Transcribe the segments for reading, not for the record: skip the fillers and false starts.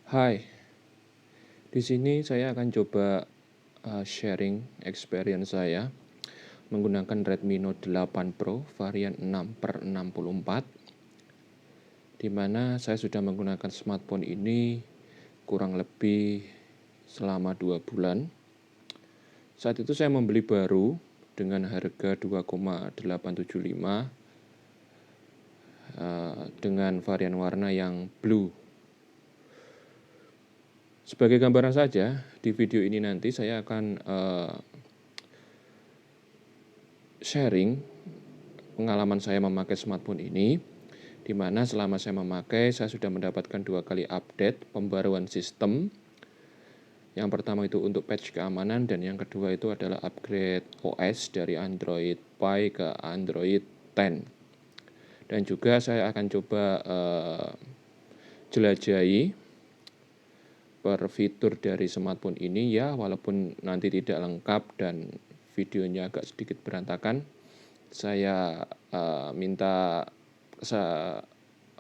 Hai, di sini saya akan coba sharing experience saya menggunakan Redmi Note 8 Pro varian 6/64, di mana saya sudah menggunakan smartphone ini kurang lebih selama 2 bulan. Saat itu saya membeli baru dengan harga 2,875 dengan varian warna yang blue. Sebagai gambaran saja, di video ini nanti saya akan sharing pengalaman saya memakai smartphone ini, di mana selama saya memakai, saya sudah mendapatkan 2 kali update pembaruan sistem. Yang pertama itu untuk patch keamanan, dan yang kedua itu adalah upgrade OS dari Android Pie ke Android 10. Dan juga saya akan coba jelajahi per fitur dari smartphone ini ya, walaupun nanti tidak lengkap dan videonya agak sedikit berantakan. Saya minta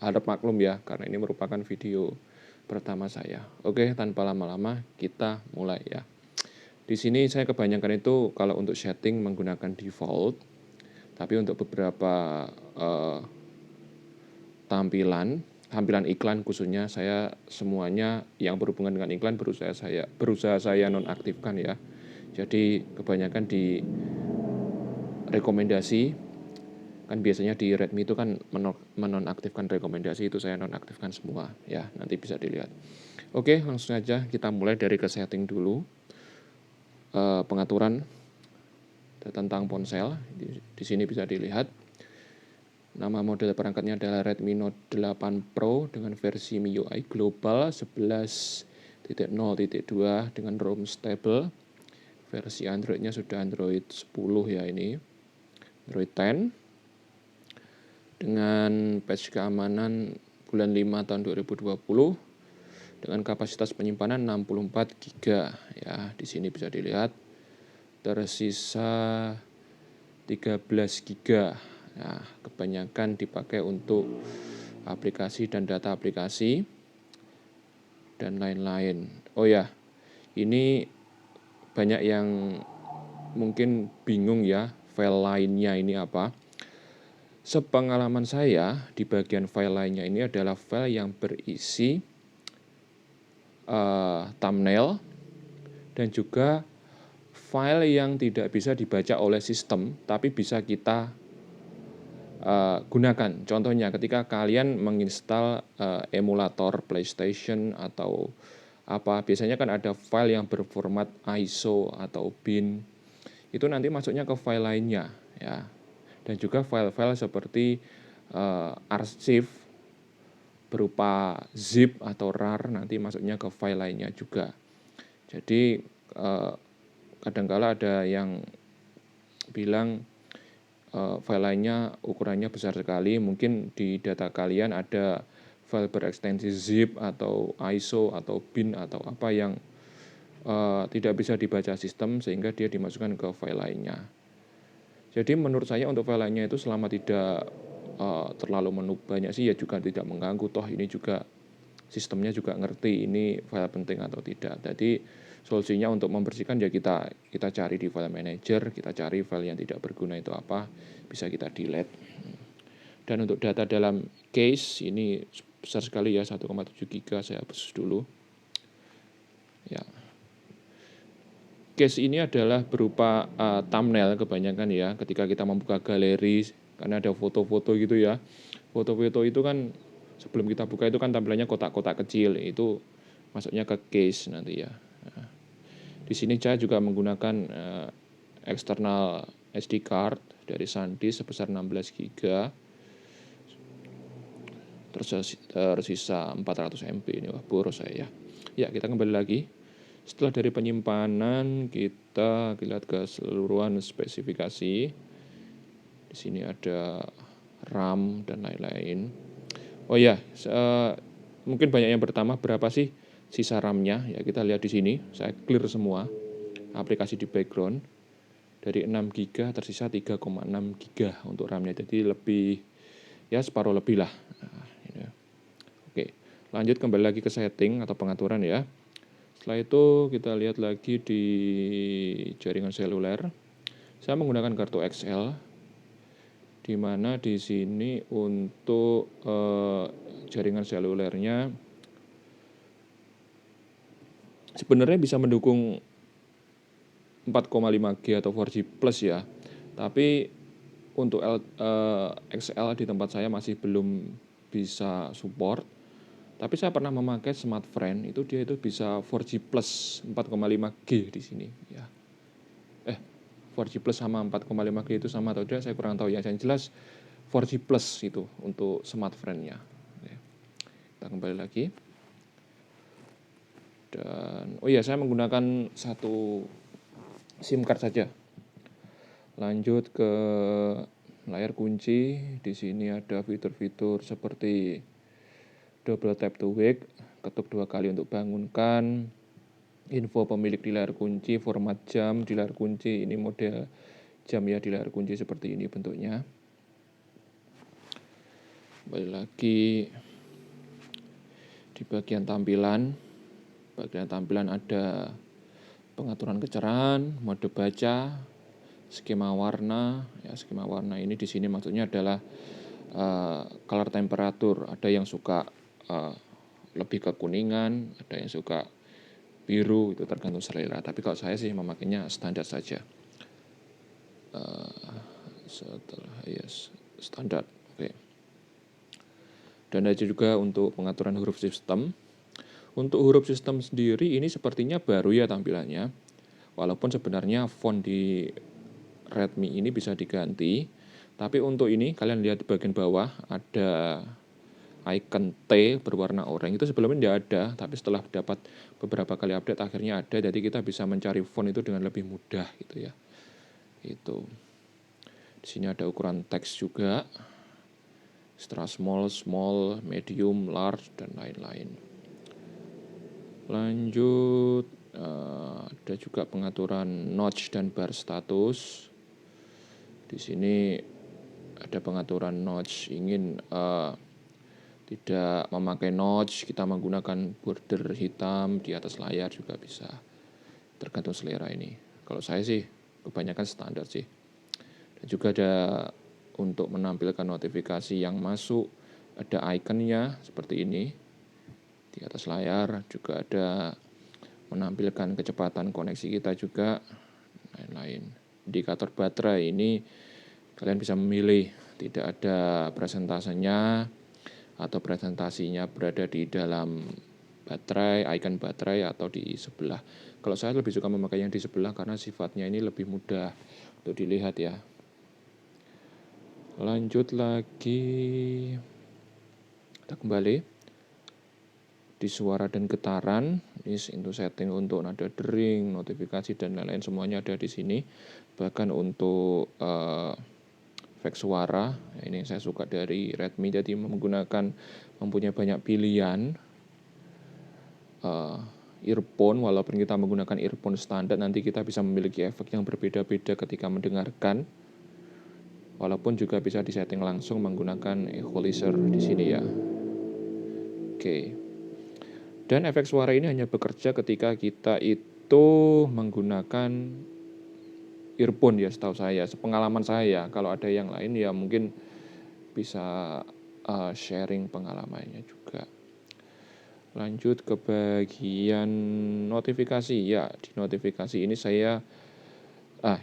harap maklum ya, karena ini merupakan video pertama saya. Oke, tanpa lama-lama kita mulai ya. Di sini saya kebanyakan itu kalau untuk setting menggunakan default, tapi untuk beberapa tampilan iklan khususnya, saya semuanya yang berhubungan dengan iklan berusaha saya nonaktifkan ya. Jadi kebanyakan di rekomendasi, kan biasanya di Redmi itu kan menonaktifkan rekomendasi, itu saya nonaktifkan semua ya, nanti bisa dilihat. Oke, langsung aja kita mulai dari ke setting dulu. Pengaturan tentang ponsel di sini bisa dilihat. Nama model perangkatnya adalah Redmi Note 8 Pro dengan versi MIUI Global 11.0.2 dengan ROM stable. Versi Androidnya sudah Android 10 ya, ini Android 10 dengan patch keamanan bulan 5 tahun 2020 dengan kapasitas penyimpanan 64 GB ya. Di sini bisa dilihat tersisa 13 GB. Nah, kebanyakan dipakai untuk aplikasi dan data aplikasi dan lain-lain. Oh ya, ini banyak yang mungkin bingung ya, file lainnya ini apa. Sepengalaman saya, di bagian file lainnya ini adalah file yang berisi thumbnail dan juga file yang tidak bisa dibaca oleh sistem, tapi bisa kita gunakan. Contohnya ketika kalian menginstal emulator PlayStation atau apa, biasanya kan ada file yang berformat ISO atau bin. Itu nanti masuknya ke file lainnya ya. Dan juga file-file seperti arsip berupa zip atau RAR nanti masuknya ke file lainnya juga. Jadi kadangkala ada yang bilang file lainnya ukurannya besar sekali, mungkin di data kalian ada file berekstensi zip atau ISO atau bin atau apa yang tidak bisa dibaca sistem sehingga dia dimasukkan ke file lainnya. Jadi menurut saya untuk file lainnya itu selama tidak terlalu banyak sih ya juga tidak mengganggu, toh ini juga sistemnya juga ngerti ini file penting atau tidak. Jadi solusinya untuk membersihkan ya kita cari di file manager, kita cari file yang tidak berguna itu apa, bisa kita delete. Dan untuk data dalam case ini besar sekali ya, 1,7 GB, saya hapus dulu. Ya. Case ini adalah berupa thumbnail kebanyakan ya, ketika kita membuka galeri, karena ada foto-foto gitu ya. Foto-foto itu kan sebelum kita buka itu kan tampilannya kotak-kotak kecil, itu masuknya ke case nanti ya. Nah, di sini saya juga menggunakan eksternal SD card dari SanDisk sebesar 16 GB, tersisa 400 MB, ini wah boros saya ya. Ya, kita kembali lagi. Setelah dari penyimpanan, kita lihat keseluruhan spesifikasi. Di sini ada RAM dan lain-lain. Oh ya, mungkin banyak yang bertanya berapa sih sisa RAM-nya? Ya, kita lihat di sini. Saya clear semua aplikasi di background. Dari 6 GB tersisa 3,6 GB untuk RAM-nya. Jadi lebih ya separuh lebih lah. Nah, ini. Oke. Lanjut kembali lagi ke setting atau pengaturan ya. Setelah itu kita lihat lagi di jaringan seluler. Saya menggunakan kartu XL, di mana di sini untuk jaringan selulernya sebenarnya bisa mendukung 4,5G atau 4G plus ya. Tapi untuk XL di tempat saya masih belum bisa support. Tapi saya pernah memakai Smartfren, itu dia itu bisa 4G plus 4,5G di sini ya. 4G plus sama 4,5G itu sama atau tidak saya kurang tahu ya. Yang jelas 4G plus itu untuk Smartfren-nya. Kita kembali lagi. Dan oh iya, saya menggunakan satu SIM card saja. Lanjut ke layar kunci. Di sini ada fitur-fitur seperti double tap to wake, ketuk 2 kali untuk bangunkan, info pemilik di layar kunci, format jam di layar kunci, ini model jam ya di layar kunci seperti ini bentuknya. Kembali lagi di bagian tampilan. Bagian tampilan ada pengaturan kecerahan, mode baca, skema warna. Ya, skema warna ini di sini maksudnya adalah color temperatur. Ada yang suka lebih ke kuningan, ada yang suka biru, itu tergantung selera. Tapi kalau saya sih memakainya standar saja. Setelah yes, standar. Oke. Dan ada juga untuk pengaturan huruf sistem. Untuk huruf sistem sendiri ini sepertinya baru ya tampilannya. Walaupun sebenarnya font di Redmi ini bisa diganti. Tapi untuk ini kalian lihat di bagian bawah ada icon T berwarna oranye, itu sebelumnya tidak ada, tapi setelah dapat beberapa kali update akhirnya ada, jadi kita bisa mencari font itu dengan lebih mudah gitu ya. Itu. Di sini ada ukuran teks juga, extra small, small, medium, large dan lain-lain. Lanjut ada juga pengaturan notch dan bar status. Di sini ada pengaturan notch, ingin tidak memakai notch, kita menggunakan border hitam di atas layar juga bisa, tergantung selera ini. Kalau saya sih kebanyakan standar sih. Dan juga ada untuk menampilkan notifikasi yang masuk, ada ikonnya seperti ini di atas layar. Juga ada menampilkan kecepatan koneksi kita juga, lain-lain. Indikator baterai ini kalian bisa memilih, tidak ada presentasenya atau presentasinya berada di dalam baterai, icon baterai atau di sebelah. Kalau saya lebih suka memakai yang di sebelah karena sifatnya ini lebih mudah untuk dilihat ya. Lanjut lagi, kita kembali di suara dan getaran. Ini untuk setting untuk nada dering, notifikasi dan lain-lain semuanya ada di sini. Bahkan untuk efek suara, ini yang saya suka dari Redmi, jadi mempunyai banyak pilihan. Earphone, walaupun kita menggunakan earphone standar, nanti kita bisa memiliki efek yang berbeda-beda ketika mendengarkan. Walaupun juga bisa disetting langsung menggunakan equalizer di sini ya. Oke. Dan efek suara ini hanya bekerja ketika kita itu menggunakan earphone ya, setahu saya, sepengalaman saya. Kalau ada yang lain ya mungkin bisa sharing pengalamannya juga. Lanjut ke bagian notifikasi ya. Di notifikasi ini saya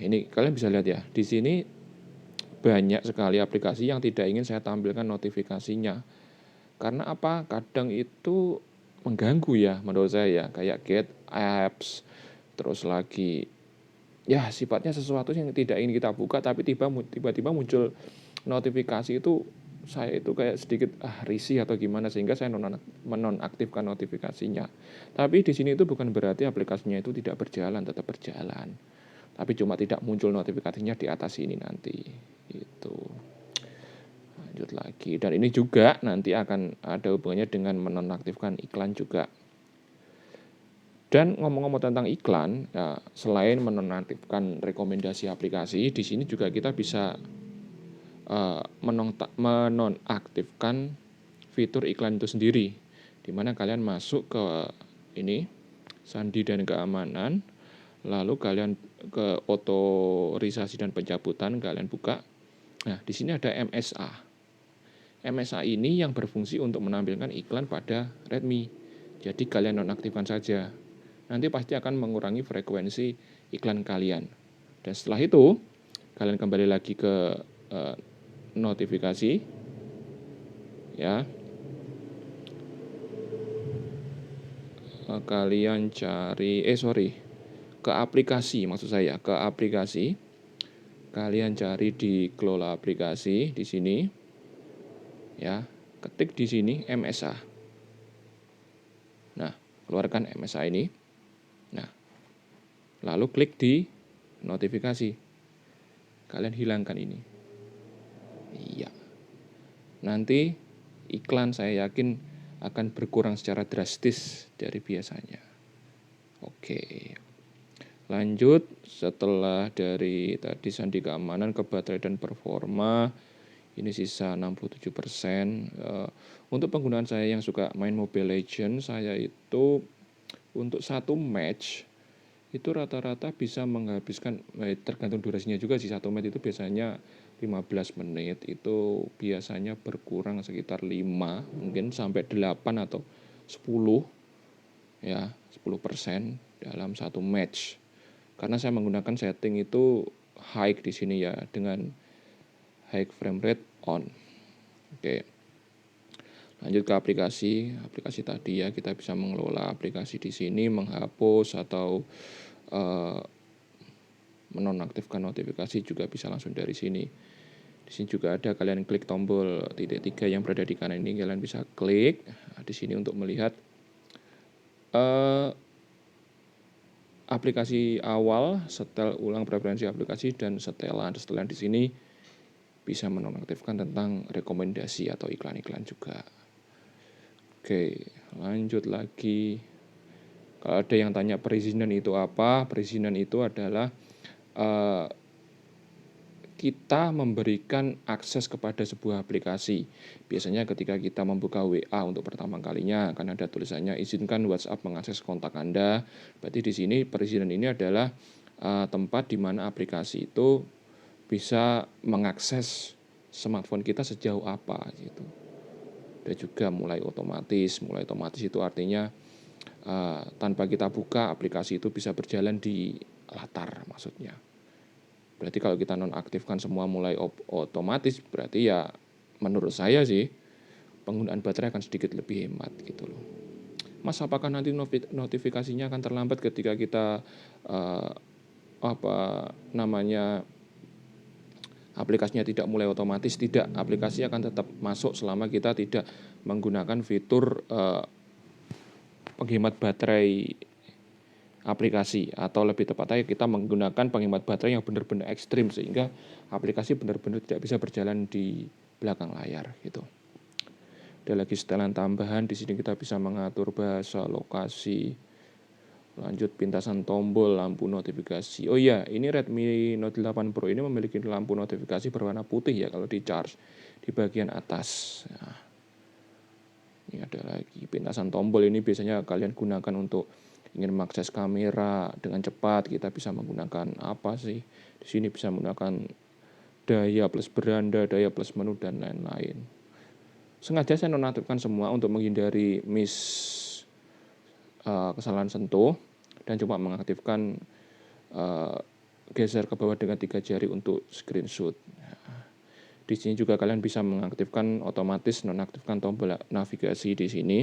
ini kalian bisa lihat ya. Di sini banyak sekali aplikasi yang tidak ingin saya tampilkan notifikasinya. Karena apa? Kadang itu mengganggu ya menurut saya, kayak get apps, terus lagi ya sifatnya sesuatu yang tidak ingin kita buka, tapi tiba-tiba muncul notifikasi itu, saya itu kayak sedikit risih atau gimana, sehingga saya menonaktifkan notifikasinya. Tapi di sini itu bukan berarti aplikasinya itu tidak berjalan, tetap berjalan. Tapi cuma tidak muncul notifikasinya di atas ini nanti. Itu. Lanjut lagi. Dan ini juga nanti akan ada hubungannya dengan menonaktifkan iklan juga. Dan ngomong-ngomong tentang iklan, ya, selain menonaktifkan rekomendasi aplikasi, di sini juga kita bisa menonaktifkan fitur iklan itu sendiri. Dimana kalian masuk ke ini sandi dan keamanan, lalu kalian ke otorisasi dan pencabutan, kalian buka. Nah, di sini ada MSA. MSA ini yang berfungsi untuk menampilkan iklan pada Redmi. Jadi kalian nonaktifkan saja. Nanti pasti akan mengurangi frekuensi iklan kalian. Dan setelah itu, kalian kembali lagi ke notifikasi, ya. Kalian cari, ke aplikasi, maksud saya ke aplikasi. Kalian cari di kelola aplikasi di sini, ya. Ketik di sini MSA. Nah, keluarkan MSA ini. Nah, lalu klik di notifikasi. Kalian hilangkan ini. Iya. Nanti iklan saya yakin akan berkurang secara drastis dari biasanya. Oke. Lanjut, setelah dari tadi sandi keamanan ke baterai dan performa, ini sisa 67%. Untuk penggunaan saya yang suka main Mobile Legends, saya itu untuk satu match itu rata-rata bisa menghabiskan, tergantung durasinya juga sih, satu match itu biasanya 15 menit, itu biasanya berkurang sekitar 5, mungkin sampai 8 atau 10, ya 10% dalam satu match. Karena saya menggunakan setting itu high di sini ya, dengan high frame rate on. Oke. Lanjut ke aplikasi tadi ya, kita bisa mengelola aplikasi di sini, menghapus atau menonaktifkan notifikasi juga bisa langsung dari sini. Di sini juga ada, kalian klik tombol titik 3 yang berada di kanan ini, kalian bisa klik di sini untuk melihat aplikasi awal, setel ulang preferensi aplikasi, dan setelan. Setelan di sini bisa menonaktifkan tentang rekomendasi atau iklan-iklan juga. Oke, lanjut lagi. Kalau ada yang tanya perizinan itu apa? Perizinan itu adalah kita memberikan akses kepada sebuah aplikasi. Biasanya ketika kita membuka WA untuk pertama kalinya akan ada tulisannya izinkan WhatsApp mengakses kontak Anda. Berarti di sini perizinan ini adalah tempat di mana aplikasi itu bisa mengakses smartphone kita sejauh apa gitu. Dan juga mulai otomatis itu artinya tanpa kita buka aplikasi itu bisa berjalan di latar maksudnya. Berarti kalau kita nonaktifkan semua mulai otomatis, berarti ya menurut saya sih penggunaan baterai akan sedikit lebih hemat gitu loh. Mas, apakah nanti notifikasinya akan terlambat ketika kita aplikasinya tidak mulai otomatis? Tidak, aplikasi akan tetap masuk selama kita tidak menggunakan fitur penghemat baterai aplikasi, atau lebih tepatnya kita menggunakan penghemat baterai yang benar-benar ekstrim sehingga aplikasi benar-benar tidak bisa berjalan di belakang layar gitu. Ada lagi setelan tambahan, di sini kita bisa mengatur bahasa, lokasi. Lanjut, pintasan tombol, lampu notifikasi. Oh iya, ini Redmi Note 8 Pro ini memiliki lampu notifikasi berwarna putih ya kalau di charge di bagian atas. Nah, ini ada lagi pintasan tombol, ini biasanya kalian gunakan untuk ingin mengakses kamera dengan cepat. Kita bisa menggunakan apa sih? Di sini bisa menggunakan daya plus beranda, daya plus menu, dan lain-lain. Sengaja saya nonaktifkan semua untuk menghindari kesalahan sentuh, dan cuma mengaktifkan geser ke bawah dengan 3 jari untuk screenshot. Di sini juga kalian bisa mengaktifkan otomatis, nonaktifkan tombol navigasi di sini.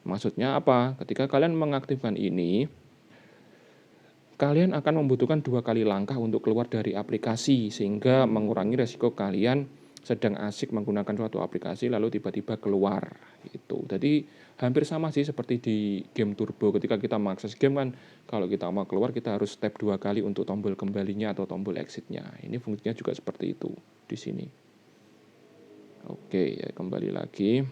Maksudnya apa? Ketika kalian mengaktifkan ini, kalian akan membutuhkan 2 kali langkah untuk keluar dari aplikasi, sehingga mengurangi resiko kalian sedang asik menggunakan suatu aplikasi lalu tiba-tiba keluar gitu. Jadi hampir sama sih seperti di game Turbo, ketika kita mengakses game kan, kalau kita mau keluar kita harus tap 2 kali untuk tombol kembalinya atau tombol exitnya. Ini fungsinya juga seperti itu di sini. Oke, ya kembali lagi.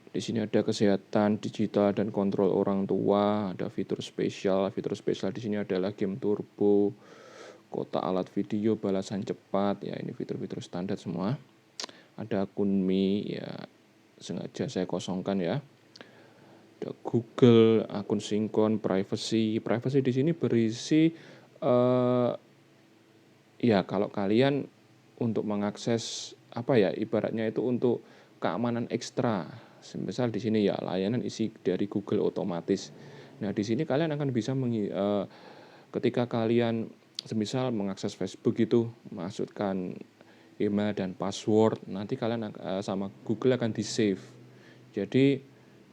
Di sini ada kesehatan digital dan kontrol orang tua, ada fitur spesial. Fitur spesial di sini adalah game Turbo, kotak alat video, balasan cepat. Ya, ini fitur-fitur standar semua. Ada Kunmi, ya sengaja saya kosongkan ya. Ada Google, akun sinkron, privacy. Privacy di sini berisi ya kalau kalian untuk mengakses apa ya, ibaratnya itu untuk keamanan ekstra. Misal di sini ya layanan isi dari Google otomatis. Nah, di sini kalian akan bisa ketika kalian semisal mengakses Facebook itu masukkan email dan password, nanti kalian sama Google akan di-save. Jadi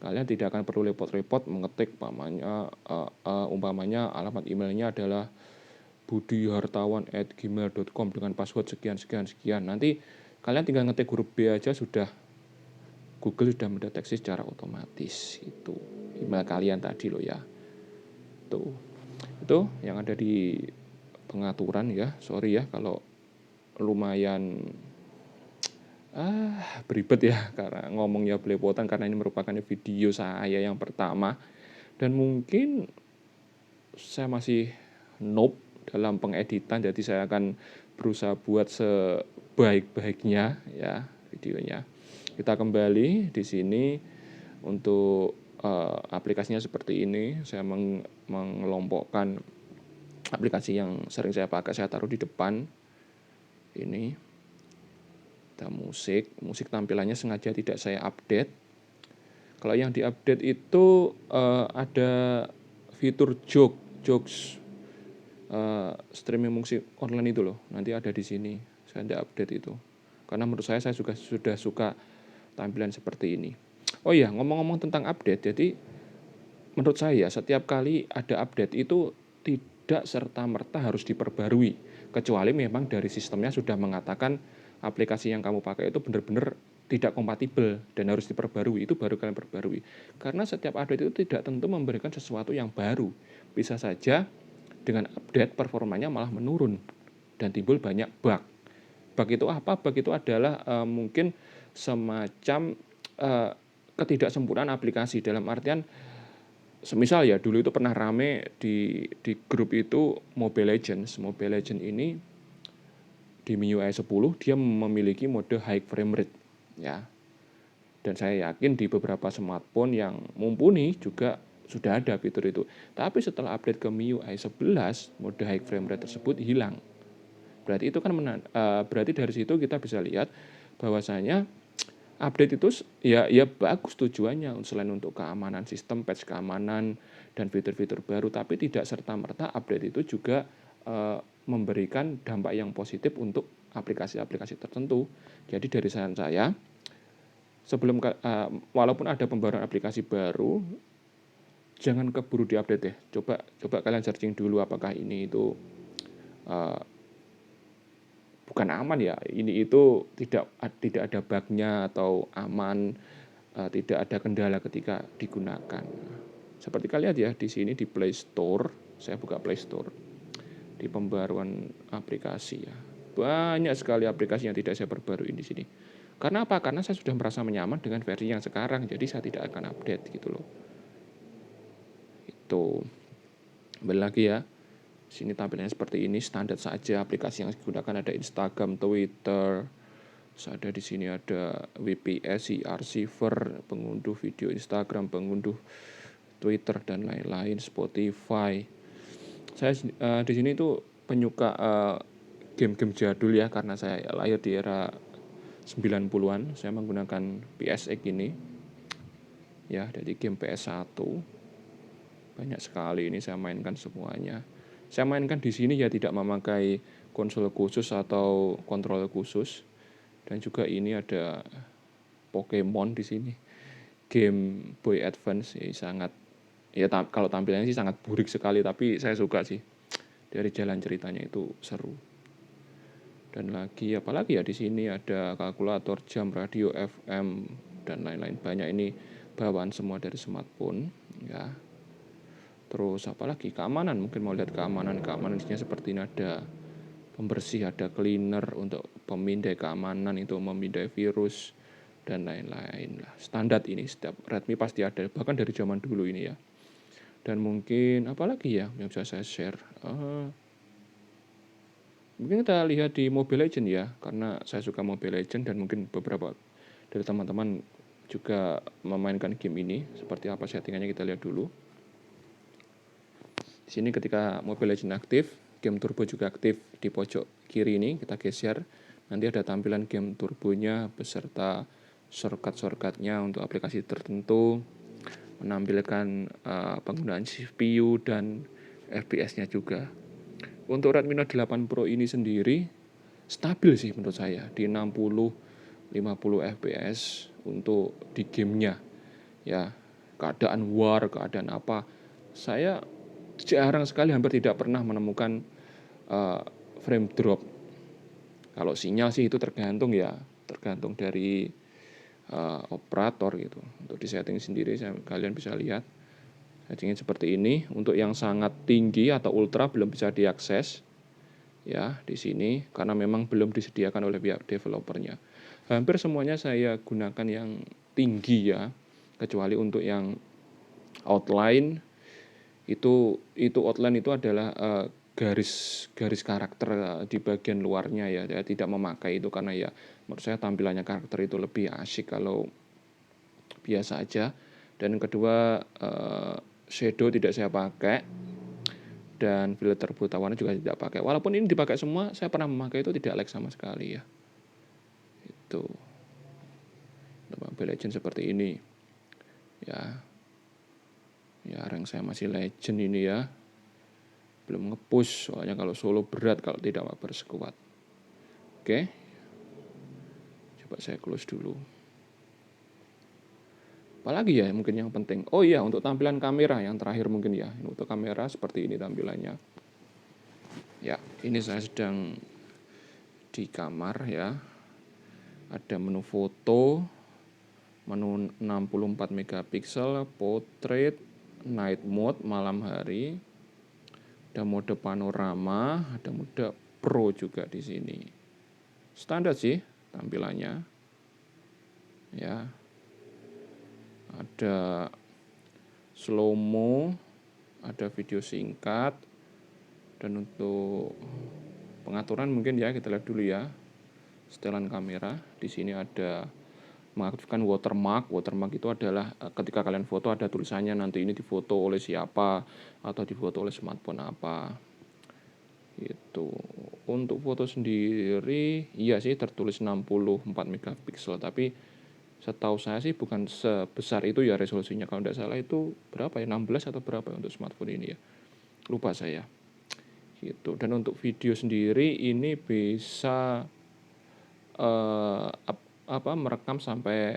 kalian tidak akan perlu repot-repot mengetik umpamanya alamat emailnya adalah budihartawan@gmail.com dengan password sekian sekian sekian. Nanti kalian tinggal ngetik huruf B aja sudah Google sudah mendeteksi secara otomatis itu email kalian tadi loh ya. Tuh. Itu yang ada di pengaturan ya. Sorry ya kalau lumayan beribet ya karena ngomongnya belepotan karena ini merupakan video saya yang pertama dan mungkin saya masih noob dalam pengeditan, jadi saya akan berusaha buat sebaik-baiknya ya videonya. Kita kembali di sini untuk aplikasinya seperti ini. Saya mengelompokkan aplikasi yang sering saya pakai, saya taruh di depan. Ini ada musik tampilannya sengaja tidak saya update. Kalau yang diupdate itu ada fitur jokes streaming musik online itu loh, nanti ada di sini. Saya tidak update itu karena menurut saya juga sudah suka tampilan seperti ini. Oh iya, ngomong-ngomong tentang update, jadi menurut saya setiap kali ada update itu tidak serta-merta harus diperbarui, kecuali memang dari sistemnya sudah mengatakan aplikasi yang kamu pakai itu benar-benar tidak kompatibel dan harus diperbarui, itu baru kalian perbarui. Karena setiap update itu tidak tentu memberikan sesuatu yang baru. Bisa saja dengan update performanya malah menurun dan timbul banyak bug. Bug itu apa? Bug itu adalah mungkin semacam ketidaksempurnaan aplikasi, dalam artian semisal ya dulu itu pernah rame di grup itu Mobile Legends. Mobile Legends ini di MIUI 10 dia memiliki mode high frame rate ya. Dan saya yakin di beberapa smartphone yang mumpuni juga sudah ada fitur itu. Tapi setelah update ke MIUI 11, mode high frame rate tersebut hilang. Berarti itu kan berarti dari situ kita bisa lihat bahwasanya update itu ya bagus tujuannya selain untuk keamanan sistem, patch keamanan dan fitur-fitur baru, tapi tidak serta-merta update itu juga memberikan dampak yang positif untuk aplikasi-aplikasi tertentu. Jadi dari saran saya, sebelum walaupun ada pembaruan aplikasi baru, jangan keburu diupdate deh. Coba kalian searching dulu apakah ini itu bukan aman ya, ini itu tidak ada bugnya atau aman, tidak ada kendala ketika digunakan. Seperti kalian lihat ya di sini di Play Store, saya buka Play Store, di pembaruan aplikasi ya, banyak sekali aplikasi yang tidak saya perbarui di sini. Karena apa? Karena saya sudah merasa nyaman dengan versi yang sekarang, jadi saya tidak akan update gitu loh. Itu kembali lagi ya. Sini tampilannya seperti ini, standar saja. Aplikasi yang digunakan ada Instagram, Twitter. Terus ada di sini ada WPS, receiver, pengunduh video Instagram, pengunduh Twitter dan lain-lain, Spotify. Saya di sini tuh penyuka game-game jadul ya, karena saya lahir di era 90-an. Saya menggunakan PSX ini. Ya, dari game PS1. Banyak sekali ini saya mainkan semuanya. Saya mainkan di sini ya tidak memakai konsol khusus atau kontrol khusus. Dan juga ini ada Pokemon di sini. Game Boy Advance sangat ya kalau tampilannya sih sangat burik sekali, tapi saya suka sih. Dari jalan ceritanya itu seru. Dan lagi apalagi ya di sini ada kalkulator, jam, radio, FM dan lain-lain. Banyak ini bawaan semua dari smartphone ya. Terus apalagi keamanan, mungkin mau lihat keamanan isinya seperti ini, ada pembersih, ada cleaner untuk pemindai keamanan, itu memindai virus dan lain-lain lah. Standar ini setiap Redmi pasti ada, bahkan dari zaman dulu ini ya. Dan mungkin apalagi ya yang bisa saya share, mungkin kita lihat di Mobile Legends ya, karena saya suka Mobile Legends dan mungkin beberapa dari teman-teman juga memainkan game ini. Seperti apa settingannya kita lihat dulu. Di sini ketika Mobile Legends aktif, game turbo juga aktif di pojok kiri ini, kita geser. Nanti ada tampilan game turbonya beserta shortcut-shortcutnya untuk aplikasi tertentu, menampilkan penggunaan CPU dan FPS-nya juga. Untuk Redmi Note 8 Pro ini sendiri stabil sih menurut saya di 60-50 fps untuk di gamenya. Ya, keadaan war, keadaan apa, saya jarang sekali, hampir tidak pernah menemukan frame drop. Kalau sinyal sih itu tergantung dari operator gitu. Untuk di setting sendiri kalian bisa lihat settingnya seperti ini. Untuk yang sangat tinggi atau ultra belum bisa diakses ya di sini karena memang belum disediakan oleh pihak developernya. Hampir semuanya saya gunakan yang tinggi ya, kecuali untuk yang outline itu outline itu adalah garis karakter di bagian luarnya ya. Saya tidak memakai itu karena ya menurut saya tampilannya karakter itu lebih asyik kalau biasa aja. Dan yang kedua shadow tidak saya pakai, dan filter buta warna juga tidak pakai. Walaupun ini dipakai semua, saya pernah memakai itu tidak lag sama sekali ya. Itu Mobile Legends seperti ini ya. Ya rank saya masih legend ini ya, belum nge-push soalnya kalau solo berat kalau tidak mabar sekuat. Oke, coba saya close dulu. Apalagi ya mungkin yang penting, oh iya untuk tampilan kamera yang terakhir mungkin ya. Untuk kamera seperti ini tampilannya ya. Ini saya sedang di kamar ya, ada menu foto, menu 64 megapiksel, portrait, night mode, malam hari, ada mode panorama, ada mode pro juga di sini. Standar sih tampilannya ya. Ada slow mo, ada video singkat, dan untuk pengaturan mungkin ya kita lihat dulu ya. Setelan kamera di sini ada mengaktifkan watermark. Watermark itu adalah ketika kalian foto ada tulisannya nanti ini difoto oleh siapa atau difoto oleh smartphone apa. Itu untuk foto sendiri iya sih tertulis 64 megapiksel, tapi setahu saya sih bukan sebesar itu ya resolusinya. Kalau tidak salah itu berapa ya, 16 atau berapa untuk smartphone ini ya, lupa saya gitu. Dan untuk video sendiri ini bisa merekam sampai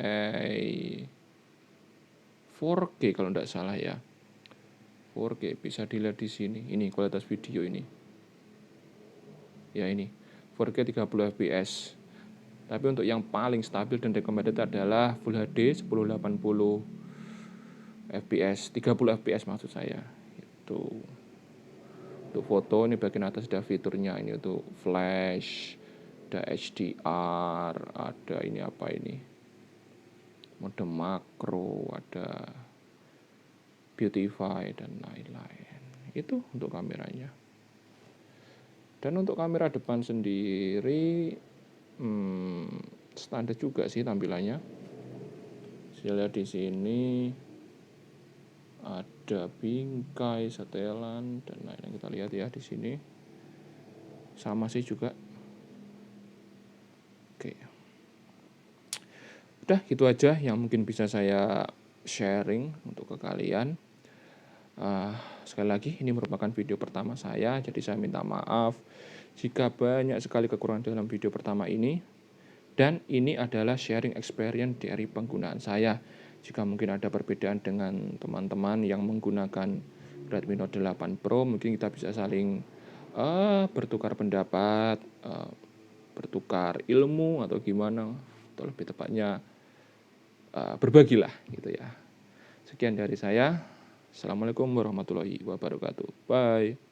4K kalau tidak salah ya. 4K bisa dilihat di sini. Ini kualitas video ini. Ya ini 4K 30 fps. Tapi untuk yang paling stabil dan recommended adalah Full HD 1080 fps, 30 fps maksud saya. Itu. Untuk foto ini bagian atas ada fiturnya, ini untuk flash, ada HDR, ada ini apa ini, mode makro, ada beautify dan lain-lain. Itu untuk kameranya. Dan untuk kamera depan sendiri standar juga sih tampilannya. Saya lihat di sini ada bingkai, setelan dan lain-lain. Kita lihat ya di sini. Sama sih juga. Oke. Udah gitu aja yang mungkin bisa saya sharing untuk ke kalian. Sekali lagi ini merupakan video pertama saya, jadi saya minta maaf jika banyak sekali kekurangan dalam video pertama ini. Dan ini adalah sharing experience dari penggunaan saya. Jika mungkin ada perbedaan dengan teman-teman yang menggunakan Redmi Note 8 Pro, mungkin kita bisa saling bertukar pendapat, bertukar ilmu atau gimana, atau lebih tepatnya berbagilah gitu ya. Sekian dari saya. Assalamualaikum warahmatullahi wabarakatuh. Bye.